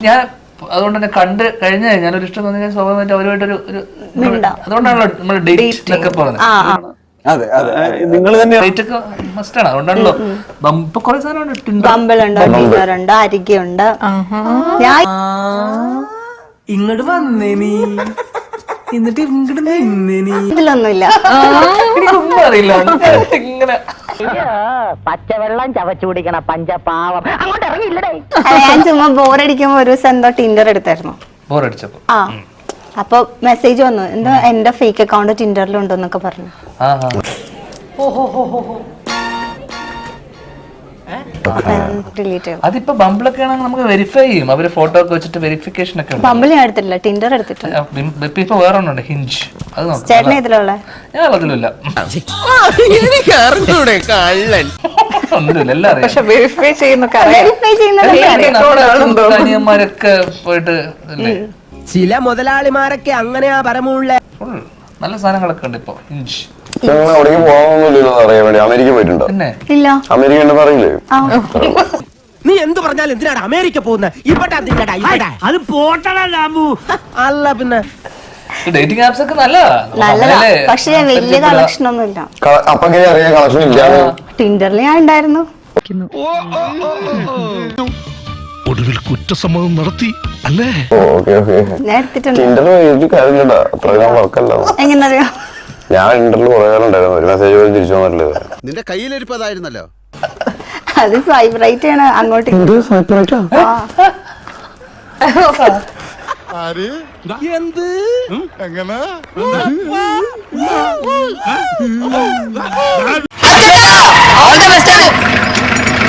ഞാൻ അതുകൊണ്ട് തന്നെ കണ്ട് കഴിഞ്ഞ ഞാനൊരു ഇഷ്ടം തോന്നി സ്വാഭാവികമായിട്ട് അവരുമായിട്ടൊരു അതുകൊണ്ടാണല്ലോ നമ്മൾ ഡേറ്റ് എന്നൊക്കെ പറഞ്ഞത്. അതെ അതെ നിങ്ങൾ തന്നെ ഡേറ്റ് ഒക്കെ മസ്റ്റാണ്. അതുകൊണ്ടാണല്ലോ ഇപ്പൊ കുറെ സാധനമുണ്ട്. ബമ്പിളുണ്ട്, അരികയുണ്ട്. ഇങ്ങോട്ട് വന്നേ നീ, എന്നിട്ട് ഇങ്ങോട്ട് നിന്നേ നീ. ഇതിലൊന്നുമില്ല. എനിക്കൊന്നും അറിയില്ല ഇങ്ങനെ പച്ചവെള്ളം ചവച്ചു കുടിക്കണ പഞ്ചപാവം അങ്ങോട്ട് ഇറങ്ങിയില്ലടേ. ഞാൻ ചുമ്മാ ബോറടിക്കുമ്പോ ഒരു ദിവസം എന്തോ ടിൻഡർ എടുത്തായിരുന്നു. ബോറടിച്ചപ്പോ അപ്പൊ മെസ്സേജ് വന്നു, എന്തോ എന്റെ ഫേക്ക് അക്കൗണ്ട് ടിൻഡറിലുണ്ടെന്നൊക്കെ പറഞ്ഞു. അതിപ്പോ ബമ്പിളൊക്കെ ആണെങ്കിൽ നമുക്ക് വെരിഫൈ ചെയ്യും. അവര് ഫോട്ടോ ഒക്കെ വെച്ചിട്ട് വെരിഫിക്കേഷൻ ഒക്കെ. ബമ്പിൾ ഞാൻ എടുത്തിട്ടില്ല, ടിൻഡർ എടുത്തിട്ടുണ്ട്. ഇപ്പൊ വേറെ ഒന്നുണ്ട്, ഹിഞ്ച്. അത് നോക്കാം. ചേട്ടനെ ഇതിലുള്ള ഞാൻ അതിലില്ല, ഒന്നുമില്ല, എല്ലാം അറിയാം. വെരിഫൈ ചെയ്യുന്നത് അനിയന്മാരൊക്കെ പോയിട്ട് ചില മുതലാളിമാരൊക്കെ അങ്ങനെയാ പരമുള്ള നല്ല സാധനങ്ങളൊക്കെ ഉണ്ട് ഇപ്പൊ. ഹിഞ്ച് അവിടേക്ക് പോകാനൊന്നുമില്ലല്ലോ അറിയാൻ വേണ്ടി. അമേരിക്ക പോയിട്ടുണ്ടോ? പിന്നെ ഇല്ല. അമേരിക്ക ഉണ്ടെന്ന് അറിയില്ലേ? നീ എന്ത് പറഞ്ഞാലും എന്തിനാണ് അമേരിക്ക പോകുന്നത്? അത് പോട്ടണു അല്ല പിന്നെ ഡേറ്റിംഗ് ആപ്സ് ഒക്കെ നല്ലതാ, പക്ഷെ വലിയ കളക്ഷൻ ഒന്നുമില്ല. അപ്പൊ അറിയാൻ കളക്ഷൻ ഇല്ല. ടിൻഡറിൽ ഞാൻ ഉണ്ടായിരുന്നു. ഒടുവിൽ കുറ്റസമ്മതം നടത്തി അല്ലേ? ഞാൻ എടുത്തിട്ടുണ്ട്. എങ്ങനറിയോ? ഞാൻ ഇന്റർവ്യൂ കുറെ കാലം ഉണ്ടായിരുന്നു. ഒരു മെസ്സേജ് പോലും തിരിച്ചു വന്നിട്ടില്ല. നിന്റെ കയ്യിലിരിപ്പതായിരുന്നല്ലോ. അത് സ്വൈപ്പ് റൈറ്റ് ആണ് അങ്ങോട്ട്. എന്ത് എങ്ങനെ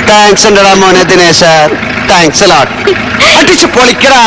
താങ്ക്സ് ഉണ്ടടാ മോനെ ദിനേശ. താങ്ക്സ് അടിച്ചു പൊളിക്കടാ.